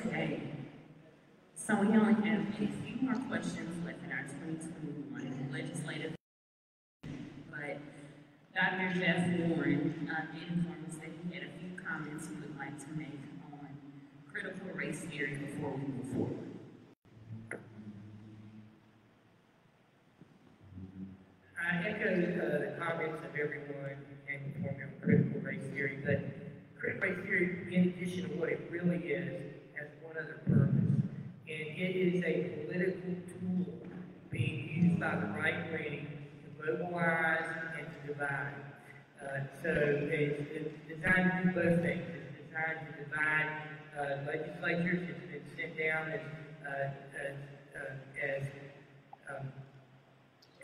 Okay, so we only have a few more questions left in our 2021 legislative, but Dr. Jeff Warren did inform us that he had a few comments he would like to make on critical race theory before we move forward. I echo the comments of everyone who came before me on critical race theory, but critical race theory, in addition to what it really is, has one other purpose, and it is a political tool being used by the right wing to mobilize and to divide. So it's designed to do both things. It's designed to divide legislatures. It's been sent down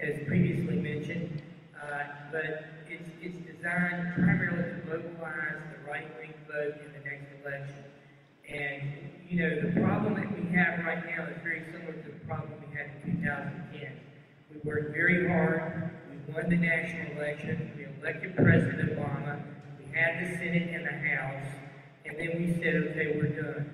as previously mentioned, but it's designed primarily to mobilize the right-wing vote in the next election. And, you know, the problem that we have right now is very similar to the problem we had in 2010. We worked very hard. We won the national election. We elected President Obama. We had the Senate and the House. And then we said, okay, we're done.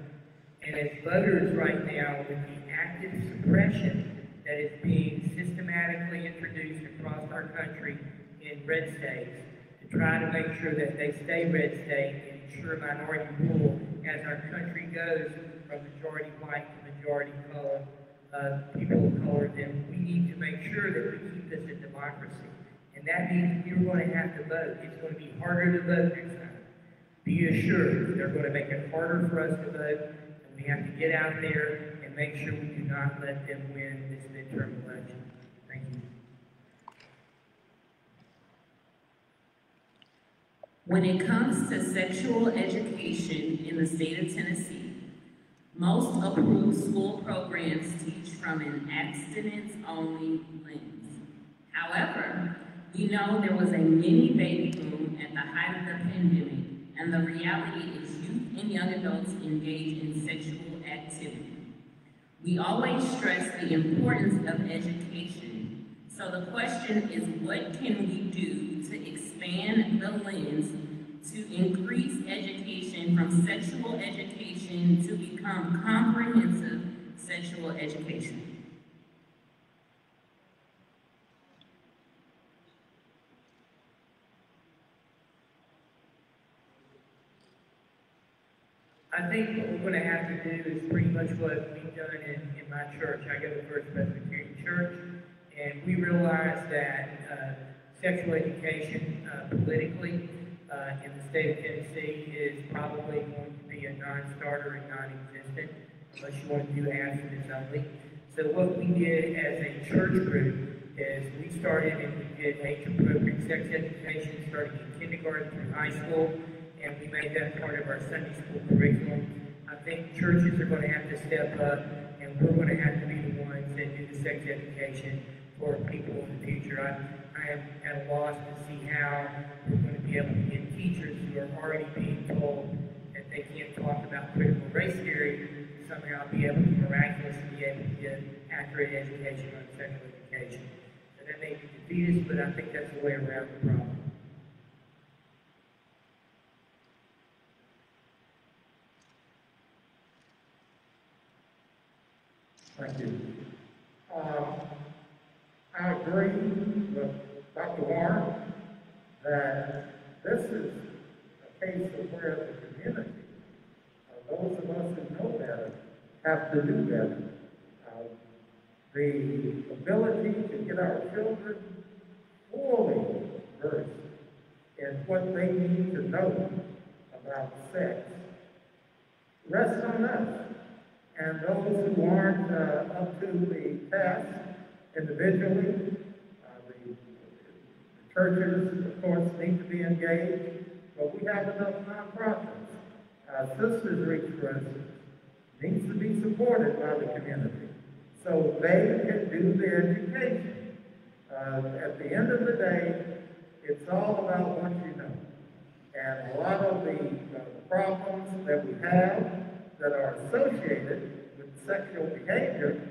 And as voters right now, with the active suppression that is being systematically introduced across our country in red states to try to make sure that they stay red state and ensure minority rule as our country goes from majority white to majority color, people of color, then we need to make sure that we keep this a democracy. And that means you're going to have to vote. It's going to be harder to vote next time. Be assured they're going to make it harder for us to vote, and we have to get out there and make sure we do not let them win this midterm election. Thank you. When it comes to sexual education in the state of Tennessee, most approved school programs teach from an abstinence-only lens. However, we know there was a mini baby boom at the height of the pandemic, and the reality is youth and young adults engage in sexual activity. We always stress the importance of education. So the question is, what can we do to expand the lens to increase education from sexual education to become comprehensive sexual education? I think what we're going to have to do is pretty much what we've done in my church. I go to First Presbyterian Church, and we realize that sexual education politically in the state of Tennessee is probably going to be a non-starter and non-existent unless you want to do abstinence only. So what we did as a church group is we started and we did age-appropriate sex education starting in kindergarten through high school, and we made that part of our Sunday school curriculum. I think churches are going to have to step up, and we're going to have to be the ones that do the sex education for people in the future. I am at a loss to see how we're going to be able to get teachers who are already being told that they can't talk about critical race theory to somehow be able to miraculously be able to get accurate education on sexual education. So that may be defeatist, but I think that's the way around the problem. Thank you. I agree with Dr. Warren that this is a case of where the community, those of us who know better, have to do better. The ability to get our children fully versed in what they need to know about sex rests on us. And those who aren't up to the task individually, the churches, of course, need to be engaged, but we have enough nonprofits. Sisters Reach, for instance, needs to be supported by the community so they can do the education. At the end of the day, it's all about what you know. And a lot of the problems that we have that are associated with sexual behavior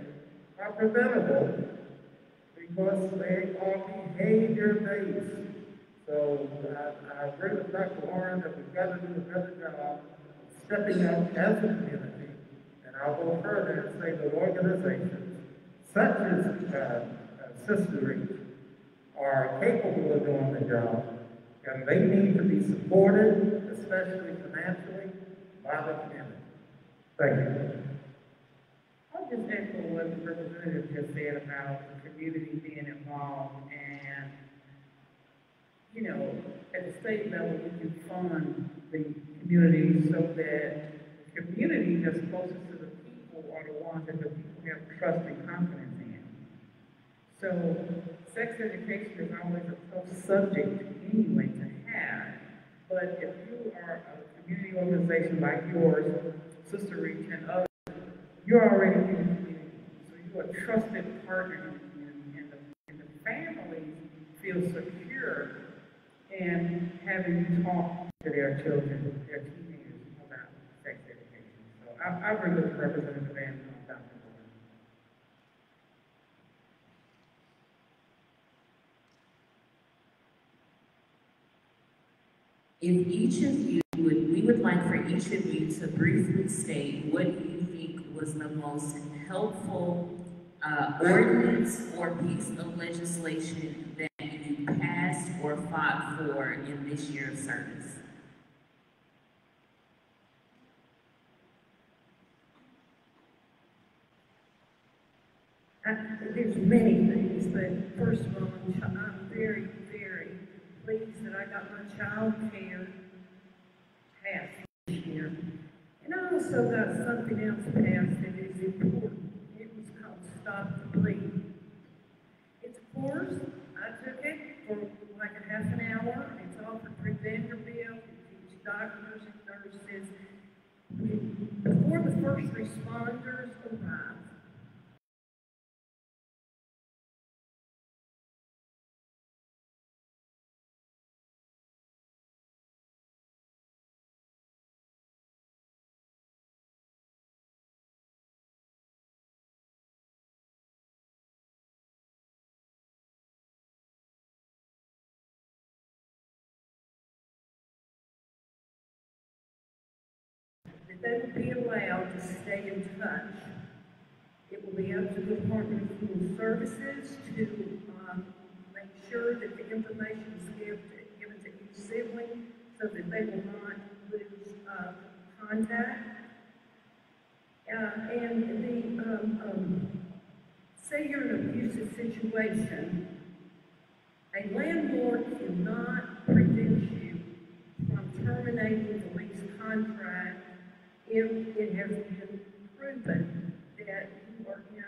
are preventable because they are behavior-based. So I agree with Dr. Warren that we've got to do a better job of stepping up as a community I'll go further and say that organizations such as Sister Reach are capable of doing the job, and they need to be supported, especially financially, by the community. Thank you. I'll just echo what the representative just said about the community being involved and, you know, at the state level, we can fund the community so that the community that's closest to the people are the ones that the people have trust and confidence in. So sex education is always a tough subject anyway to have, but if you are a community organization like yours, Sister Reach and others, you're already in the community, so you're a trusted partner in the community, and the families feel secure in having you talk to their children, their teenagers about sex education. So I agree with Representative Van on Dr. Gordon. If each of you we would like for each of you to briefly state what you think was the most helpful ordinance or piece of legislation that you passed or fought for in this year of service. There's many things, but first of all, I'm very, very pleased that I got my child care passed this year. And I also got something else passed that is important. It was called Stop the Bleed. It's a course. I took it for like a half an hour. It's offered through Vanderbilt. It teaches doctors and nurses before the first responders arrive. That they will be allowed to stay in touch. It will be up to the Department of Human Services to make sure that the information is given to each sibling so that they will not lose contact. Say you're in an abusive situation, a landlord cannot prevent you from terminating the lease contract if it has been proven that you are in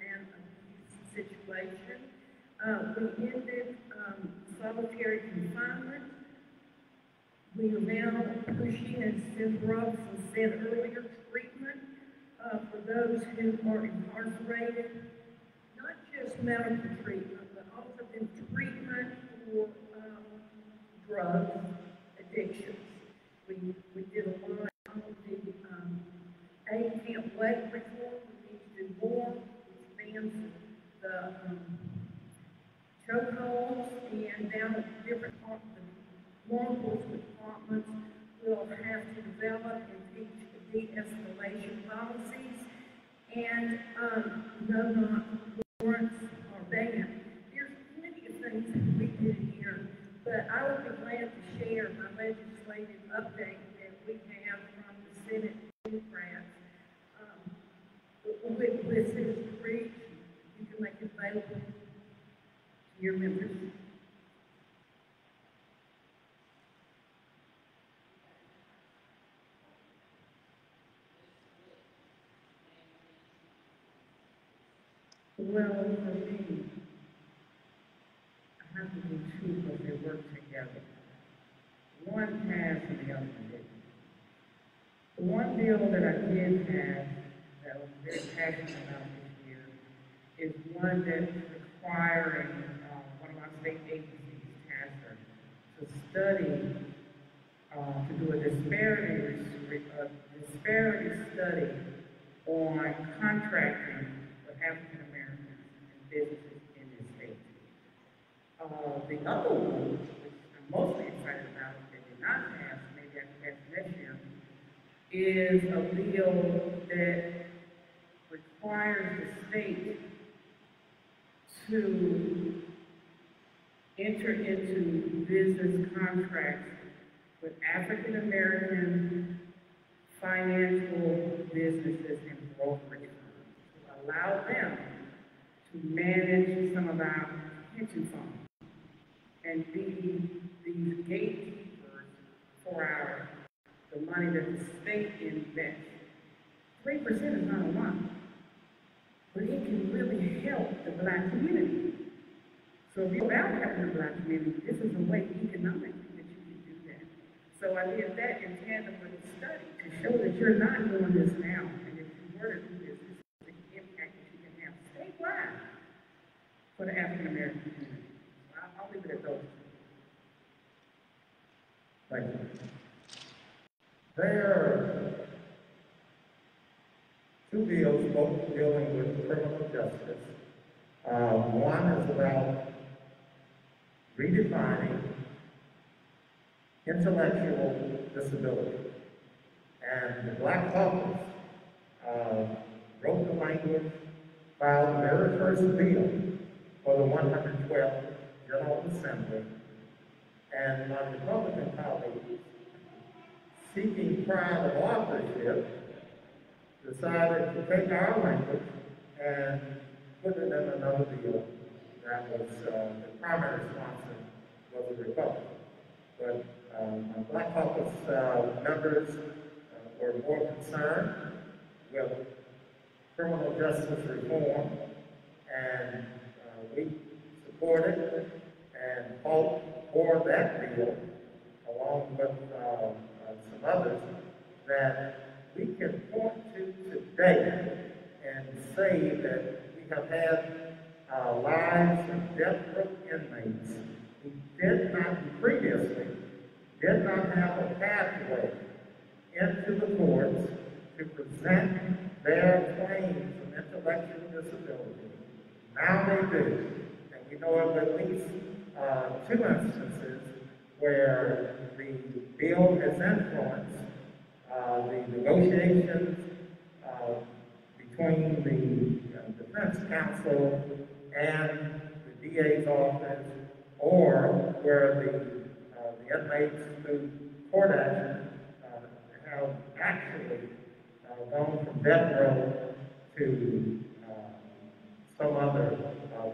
an abusive situation. We ended solitary confinement. We are now pushing, as Senator Robinson said earlier, treatment for those who are incarcerated, not just medical treatment, but also then treatment for drug addictions. We did a lot of the aid camp leg reform. We need to do more. We expand the chokeholds, and now different law enforcement departments will have to develop and teach de-escalation policies, and no warrants are banned. There's plenty of things that we do here, but I would be glad to share my legislative update that we have from the Senate Democrats with Senator Reach. You can make it available to your members. Well, for me, I have to do two because they work together. One passed and the other one didn't. The one bill that I did have that I was very passionate about this year is one that's requiring one of our state agencies, TASER, to study, to do a disparity study on contracting with African Americans and businesses in this state. The other one, which I'm mostly excited about, that did not pass, maybe I can pass next year, is a bill that requires the state to enter into business contracts with African American financial businesses and brokerage firms to allow them to manage some of our pension funds and be these gatekeepers for the money that the state invests. 3% is not a lot, but it can really help the Black community. So if you're about helping the Black community, this is a way economically that you can do that. So I did that in tandem with the study to show that you're not doing this now, and if you were to do this, this is the impact that you can have statewide for the African American community. So I'll leave it at those. Thank you. There are two bills, both dealing with criminal justice. One is about redefining intellectual disability. And the Black Caucus wrote the language, filed the very first bill for the 112th General Assembly. And my Republican colleagues, seeking pride of authorship, decided to take our language and put it in another bill that was, the primary sponsor was the Republican. But my Black Caucus members were more concerned with criminal justice reform, and we supported and fought for that bill, along with some others, that we can point to today and say that we have had lives of death row inmates who previously did not have a pathway into the courts to present their claims of intellectual disability. Now they do. And we know of at least 2 instances where the bill has influenced the negotiations between the defense counsel and the DA's office, or where the inmates through court action have actually gone from death row to some other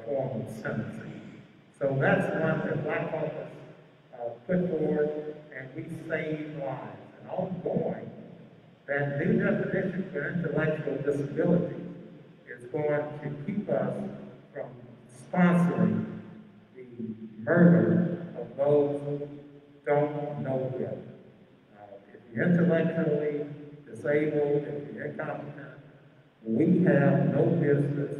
form of sentencing. So that's one that Black Caucus put forward, and we save lives. And ongoing, that new definition for intellectual disability is going to keep us from sponsoring the murder of those who don't know yet. If you're intellectually disabled, if you're incompetent, we have no business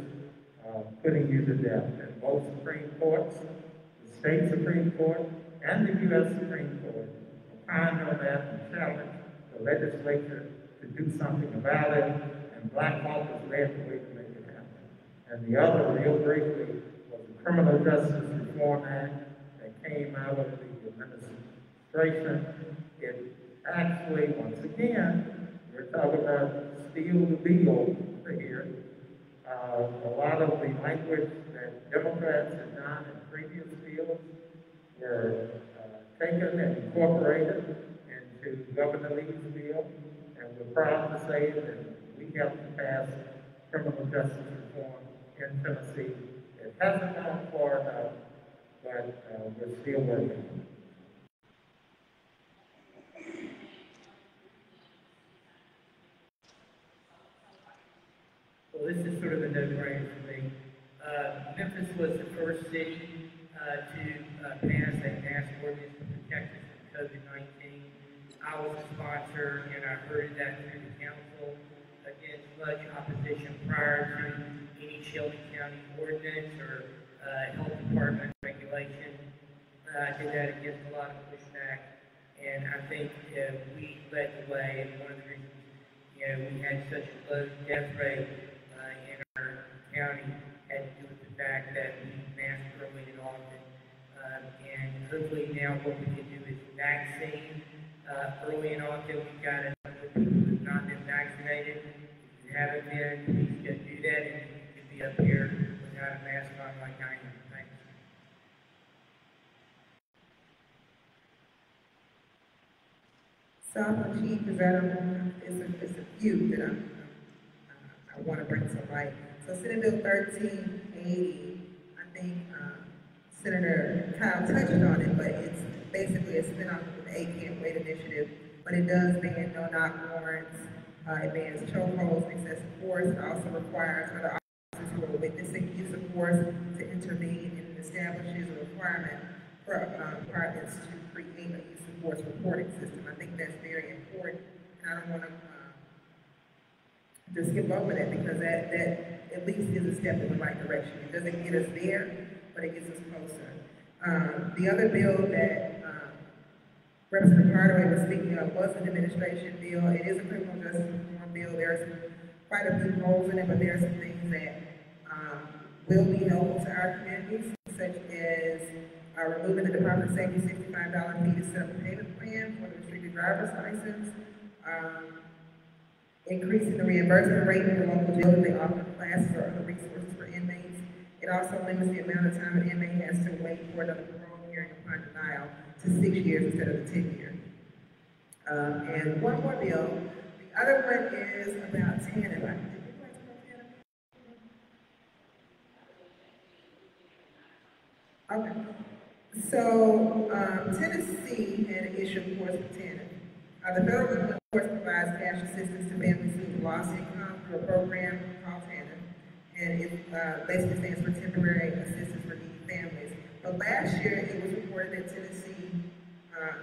putting you to death. And both Supreme Courts, the state Supreme Court, and the U.S. Supreme Court opined on that and challenged the legislature to do something about it, and Black Caucus led the way to make it happen. And the other, real briefly, was the Criminal Justice Reform Act that came out of the administration. It actually, once again, we're talking about steal the bill here. A lot of the language that Democrats had done in previous bills were taken and incorporated into Governor Lee's bill, and we're proud to say that we helped to pass criminal justice reform in Tennessee. It hasn't gone far enough, but we're still working on it. Well, this is sort of a no-brainer for me. Memphis was the first city to pass a mass ordinance to protect us from COVID-19. I was a sponsor, and I heard that through the council against much opposition prior to any Shelby County ordinance or health department regulation. I did that against a lot of pushback, and I think we led the way, and one of the reasons we had such a low death rate in our county had to do with the fact that we masked early and often. And hopefully now what we can do is vaccine early and often. We've got a number of people who have not been vaccinated. If you haven't been, please go do up here without a mask on like I am. Thanks. So I'm a chief, because it's a few that I want to bring to light. So Senate Bill 1380, I think Senator Kyle touched on it, but it's basically a spin-off of the ACAMP Wait initiative, but it does ban no-knock warrants, it bans chokeholds and excessive force. It also requires other officers who are witnessing use of force to intervene, and it establishes a requirement for departments to create a use of force reporting system. I think that's very important, and I don't want to just skip over that, because that at least is a step in the right direction. It doesn't get us there, but it gets us closer. The other bill that Representative Hardaway was speaking of was an administration bill. It is a criminal justice reform bill. There's quite a few holes in it, but there are some things that will be helpful to our communities, such as removing the Department of Safety $65 fee to set up a payment plan for the restricted driver's license, increasing the reimbursement rate in the local jail if they offer classes or other resources for inmates. It also limits the amount of time an inmate has to wait for another parole hearing upon denial to 6 years instead of the 10 years. And one more bill. The other one is about TANF. Did you guys know TANF? Okay. So, Tennessee had an issue, of course, with TANF. The federal government, of course, provides cash assistance to families who lost income through a program called TANF, and it basically stands for Temporary Assistance for Needy Families. But last year, it was reported that Tennessee,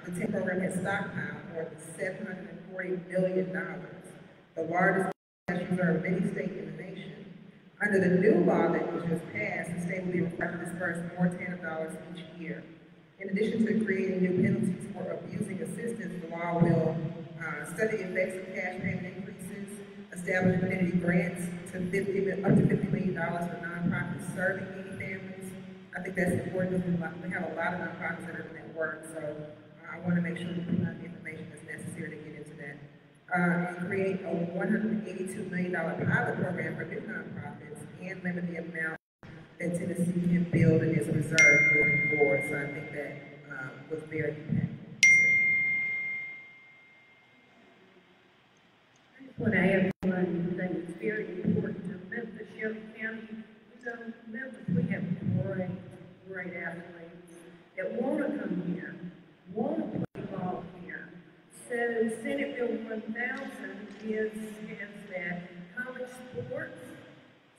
the TANF program had stockpiled more than $740 million, the largest cash reserve of any state in the nation. Under the new law that was just passed, the state will be required to disperse more TANF dollars each year. In addition to creating new penalties for abusing assistance, the law will study the effects of cash payment increases, establish community grants to up to $50 million for nonprofits serving needy families. I think that's important because we have a lot of nonprofits that are doing that work, so I want to make sure we provide the information that's necessary to get into that. And create a $182 million pilot program for new nonprofits and limit the amount that Tennessee can build in its reserve moving forward. So I think that was very impactful. I just want to add one thing that's very important to Memphis, Shelby County. Memphis, we have great athletes that want to come here, want to play ball here. So Senate Bill 1000 is that college sports,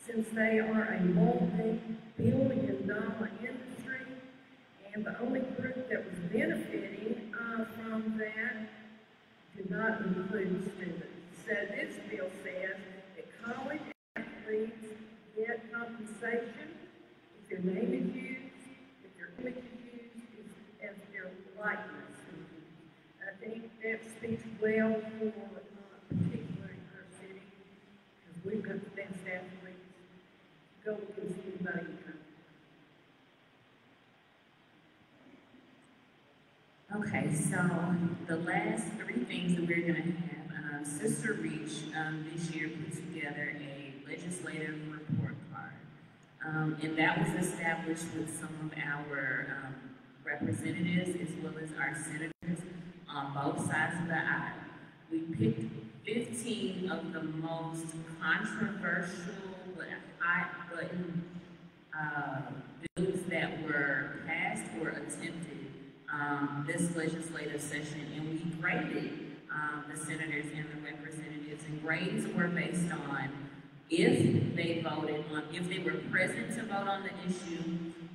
since they are a multi-billion-dollar industry, and the only group that was benefiting from that did not include students. So this bill says that college athletes get compensation if their name is used, if their image is used, if their likeness is used. I think that speaks well for particularly our city, because we've got the best athletes. Go against anybody in the country. Okay, so the last three things that we're gonna have, Sister Reach this year put together a legislative report card. And that was established with some of our representatives as well as our senators on both sides of the aisle. We picked 15 of the most controversial but hot-button bills that were passed or attempted this legislative session, and we graded the senators and the representatives, and grades were based on if they were present to vote on the issue,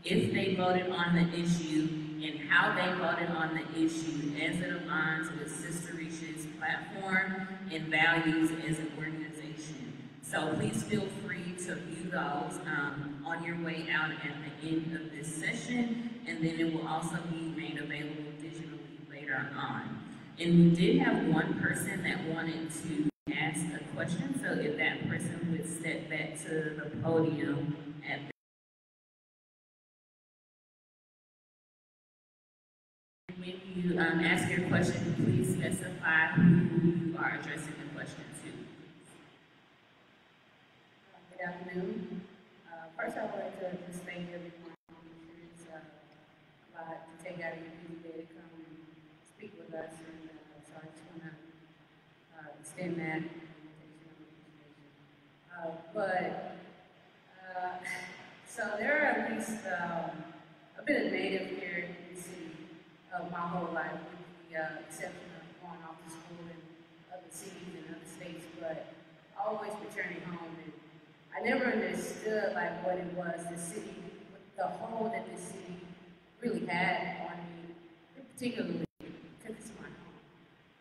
if they voted on the issue, and how they voted on the issue as it aligns with Sister Reach's platform and values as an organization. So please feel free to view those on your way out at the end of this session, and then it will also be made available digitally later on. And we did have one person that wanted to ask a question, so if that person would step back to the podium at when you ask your question, please specify who you are addressing the question to. Good afternoon. First, I would like to just thank everyone who's to take out your busy day to come and speak with us. And so I just want to extend that invitation of appreciation. So there are at least I've been a native here in the city my whole life, with the exception of going off to school in other cities and other states, but always returning home. And I never understood like what it was, the city, the hold that the city really had on me, particularly because it's my home.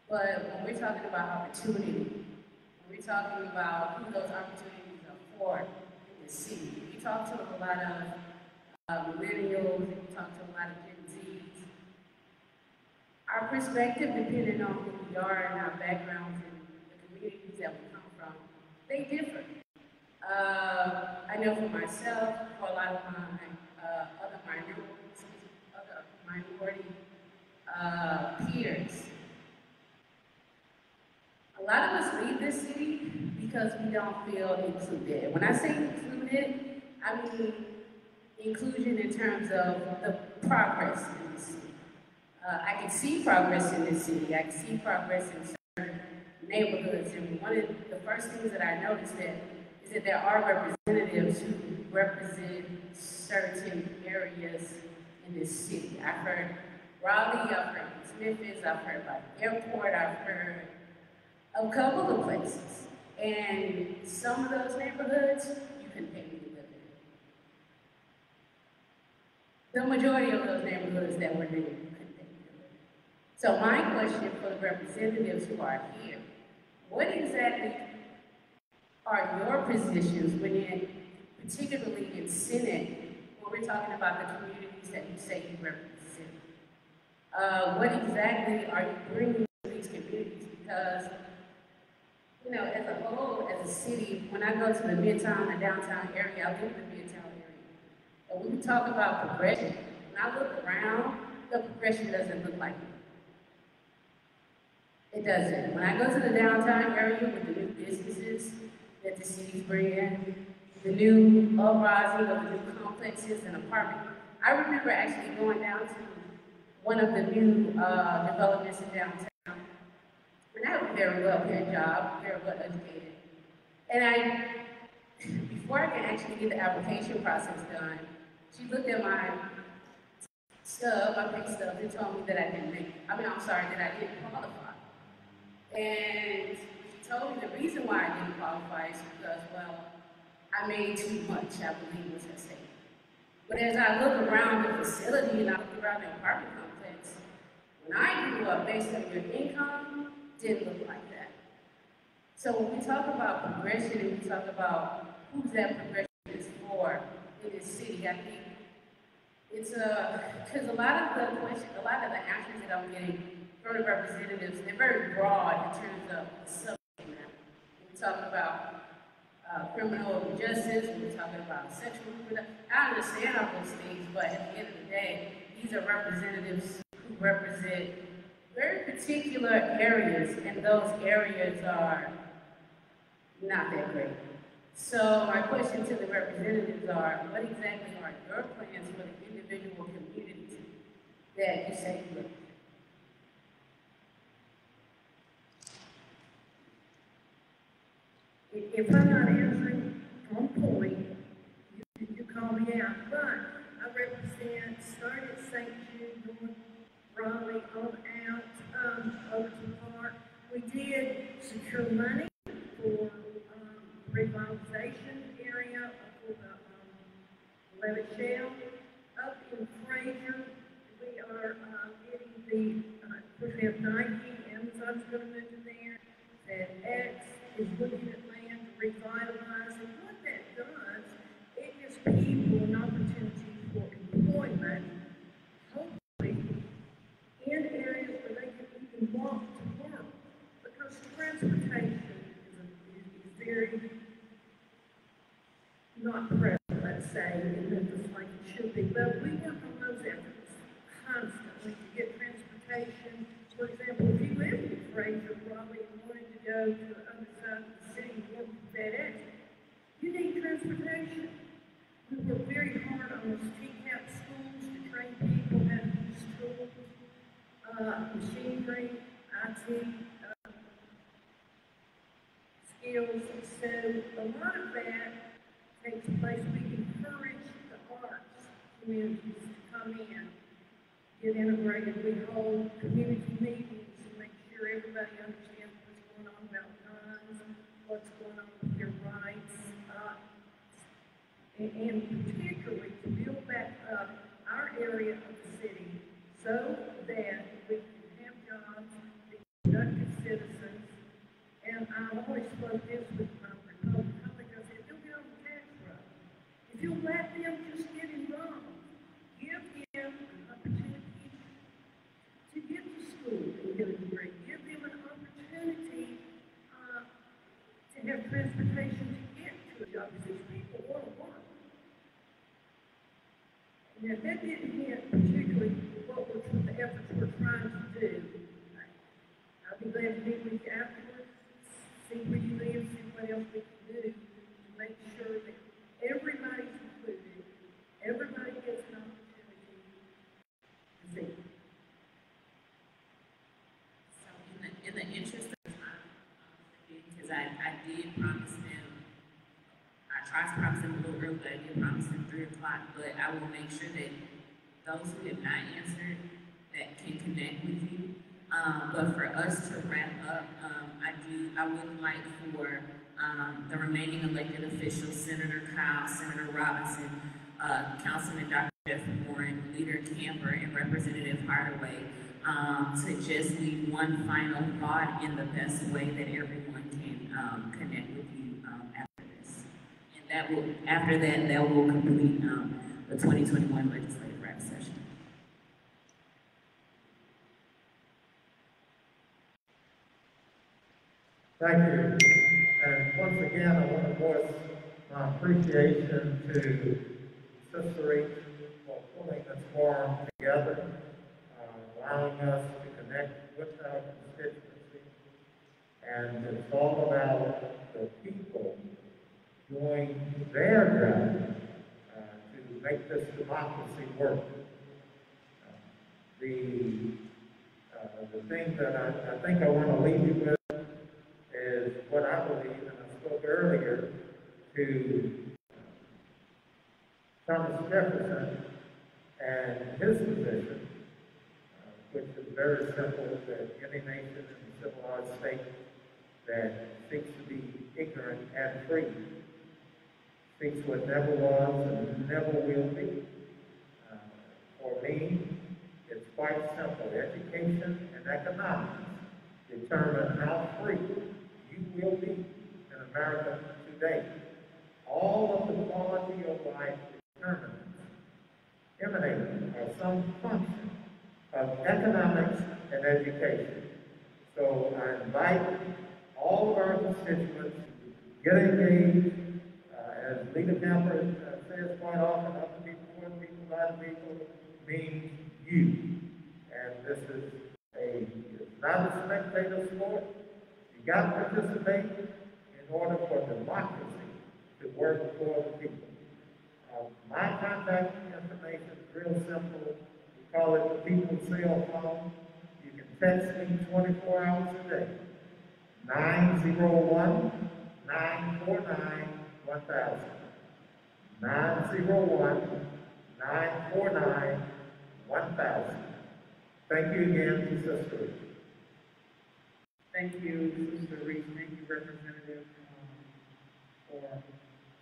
But when we're talking about opportunity, when we're talking about who those opportunities are for in the city, we talk to a lot of millennials, we talk to a lot of Gen Zs. Our perspective, depending on who we are and our backgrounds and the communities that we come from, they differ. I know for myself, for a lot of my other minority peers, a lot of us leave this city because we don't feel included. When I say included, I mean inclusion in terms of the progress in the city. I can see progress in this city. I can see progress in certain neighborhoods. And one of the first things that I noticed is that there are representatives who represent certain areas in this city. I've heard Raleigh, I've heard East Memphis, I've heard about the airport, I've heard a couple of places. And some of those neighborhoods, you can pay me to live in. The majority of those neighborhoods that we're in, you can pay me to live in. So my question for the representatives who are here, what exactly are your positions particularly in Senate, when we're talking about the communities that you say you represent? What exactly are you bringing to these communities? Because, you know, as a whole, as a city, when I go to the Midtown and downtown area, I live in the Midtown area. And when we talk about progression, when I look around, the progression doesn't look like it. It doesn't. When I go to the downtown area with the new businesses that the city's bringing, the new uprising of the new complexes and apartments. I remember actually going down to one of the new developments in downtown, and I have a very well-paid job, very well educated. And before I could actually get the application process done, she looked at my stub, my pay stub, and told me that that I didn't qualify. And she told me the reason why I didn't qualify is because, well, I made too much, I believe was her statement. But as I look around the facility and I look around the apartment complex, when I grew up based on your income, didn't look like that. So when we talk about progression and we talk about who that progression is for in this city, I think it's because a lot of the answers that I'm getting from the representatives, they're very broad in terms of the subject matter. When we talk about criminal justice, when we're talking about sexual, I understand all those things, but at the end of the day, these are representatives who represent very particular areas, and those areas are not that great. So my question to the representatives are, what exactly are your plans for the individual communities that you say you live in? If I'm not answering on point, you call me out. But I represent, started at St. Jude, North Raleigh, on out, over to the park. We did secure money for revitalization area for the Levitt Shell. Up in Fraser, we are getting of course we have Nike, Amazon's going to move in there. FedEx is looking at land to revitalize. And what that does, it gives people an opportunity for employment, hopefully, in areas where they can even walk to work. Because transportation is very not present, let's say, in Memphis like it should be. But we work on those efforts constantly to get transportation. For example, if you live in Fraser, Raleigh, and wanted to go to the other side of the city and work for FedEx, you need transportation. We work very hard on those TCAP schools to train people how to use tools, machinery, IT, skills. So a lot of that takes place. We encourage the arts communities to come in, get integrated. We hold community meetings to make sure everybody understands what's going on about guns, what's going on with their rights, and particularly to build back up our area of the city so that we can have jobs, be productive citizens. And I always spoke this with my Republican colleagues. I said, don't get on the tax road. If you let them just get involved, give them an opportunity to get to school and get a degree. Give them an opportunity to have transportation to get to a job, because these people want to work. Now, that didn't hit particularly the efforts we're trying to do. I'll be glad to meet with you afterwards, see where you live, see what else we can do to make sure that everybody's included, everybody gets an opportunity to see. So in the interest of time, because I did promise them, I tried to promise them a little early, but I did promise them 3 o'clock, but I will make sure that those who have not answered that can connect with you. But for us to wrap up, I would like for the remaining elected officials, Senator Kyle, Senator Robinson, Councilman Dr. Jeff Warren, Leader Camper, and Representative Hardaway, to just leave one final thought in the best way that everyone can connect with you after this. And that will, after that will complete the 2021 legislative rap session. Thank you. And once again, I want to voice my appreciation to Sister Reach for pulling this forum together, allowing us to connect with our constituency. And it's all about the people doing their job to make this democracy work. The thing that I think I want to leave you with is what I believe, and I spoke earlier to Thomas Jefferson and his position, which is very simple, that any nation in a civilized state that seeks to be ignorant and free seeks what never was and never will be. For me, it's quite simple. Education and economics determine how free you will be in America today. All of the quality of life determinants emanating or some function of economics and education. So I invite all of our constituents to get engaged. As Leader Camper says quite often, other people, for people, by the people, means you. And this is it's not a spectator sport. You got to participate in order for democracy to work for the people. My contact information is real simple. We call it the people's cell phone. You can text me 24 hours a day. 901-949-1000. 901-949-1000. Thank you again to Sister Reach. Thank you, Sister Reach. Thank you, Representative, for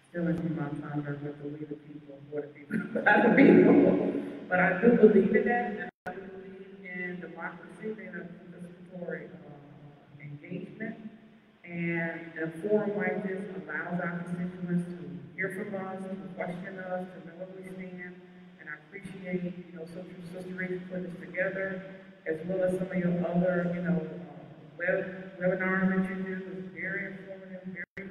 stealing from my thunder with the we the people, for the people, by the people. But I do believe in that, and I do believe in democracy being a participatory engagement. And a forum like this allows our constituents to hear from us, to question us, to know where we stand. And I appreciate, Sister Reach putting this together, as well as some of your other, webinars that you do. It's very informative, very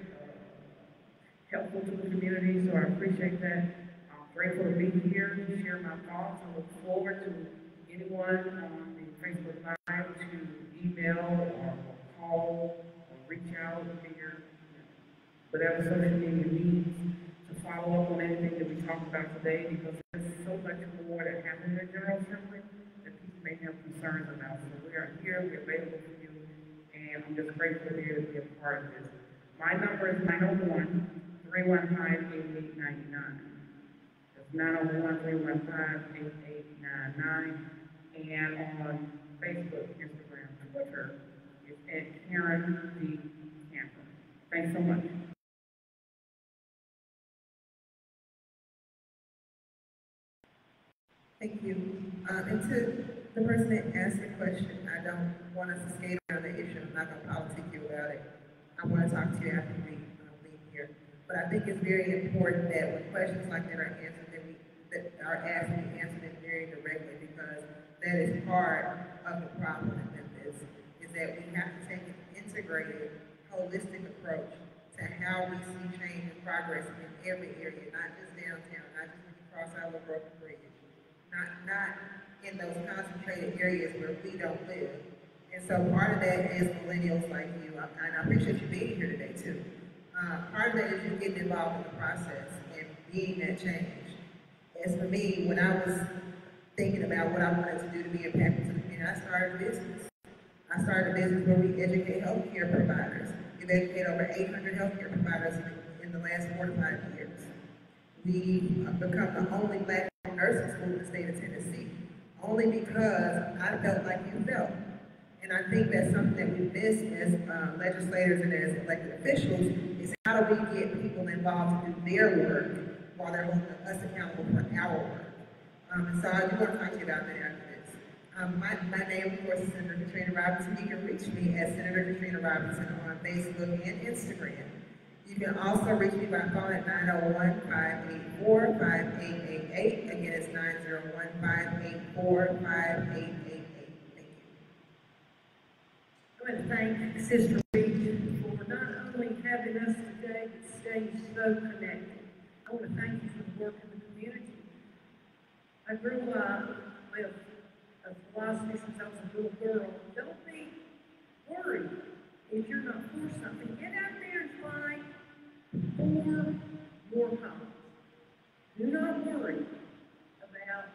helpful to the community, so I appreciate that. I'm grateful to be here to share my thoughts. I look forward to anyone on the Facebook Live to email or call or reach out via whatever social media needs to follow up on anything that we talk about today because there's so much more that happens in General Assembly that people may have concerns about. So we are here, we're available for you, and I'm just grateful to be able to be a part of this. My number is 901-315-8899. That's 901-315-8899. And on Facebook, Instagram, Twitter, it's at Karen D. Camper. Thanks so much. Thank you. And to the person that asked the question, I don't want us to skate around the issue. I'm not going to politic you about it. I want to talk to you after we leave here. But I think it's very important that when questions like that are answered, that are asked, we answer them very directly, because that is part of the problem in this, is that we have to take an integrated, holistic approach to how we see change and progress in every area, not just downtown, not just when you cross our broken bridge, not in those concentrated areas where we don't live. And so part of that is millennials like you, and I appreciate you being here today too. Part of that is you getting involved in the process and being that change. As for me, when I was thinking about what I wanted to do to be impactful to the community, I started a business. I started a business where we educate healthcare providers. We've educated over 800 healthcare providers in the last 4 to 5 years. We've become the only Black nursing school in the state of Tennessee, only because I felt like you felt. And I think that's something that we miss as legislators and as elected officials, is how do we get people involved to do their work while they're holding us accountable for our work. And so I do want to talk to you about that after this. My name, of course, is Senator Katrina Robinson. You can reach me as Senator Katrina Robinson on Facebook and Instagram. You can also reach me by phone at 901-584-5888. Again, it's 901-584-5888. Thank you. I want to thank Sister Reed for not only having us today, but staying so connected. I want to thank you for the work in the community. I grew up with a philosophy since I was a little girl. Don't be worried if you're not for something. Get out there and fight for your cause. Do not worry about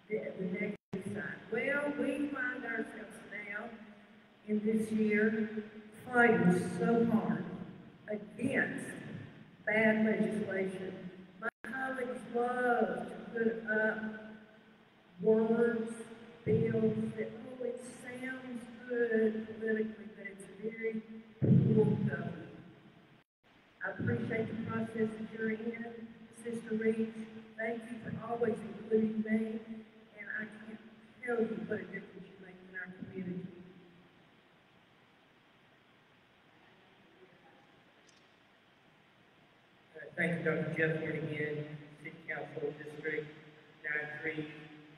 the negative side. Well, we find ourselves now in this year fighting so hard against bad legislation. My colleagues love to put up words, bills that, oh, it sounds good politically, but it's very poor government. I appreciate the process that you're in, Sister Reed. Thank you for always including me, and I can't tell you what a difference you make in our community. Thank you, Dr. Jeff Ward again, City Council District 93,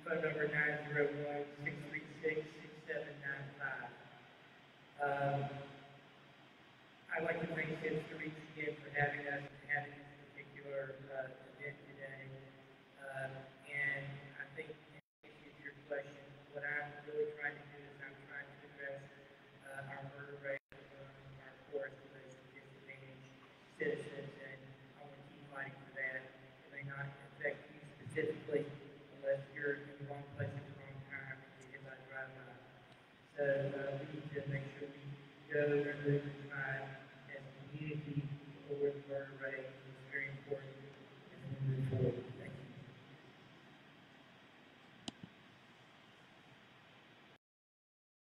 phone number 901-636-6795. I'd like to thank Sister Reed again for having us and having this particular event today. And I think, in answer to your question, what I'm really trying to do is I'm trying to address our murder rate among our poorest and most disadvantaged citizens, and I want to keep fighting for that. It may not affect you specifically unless you're in the wrong place at the wrong time and you hit by drive-by. So we need to make sure we go and move and try as a community over the murder rate. It's very important as we move forward.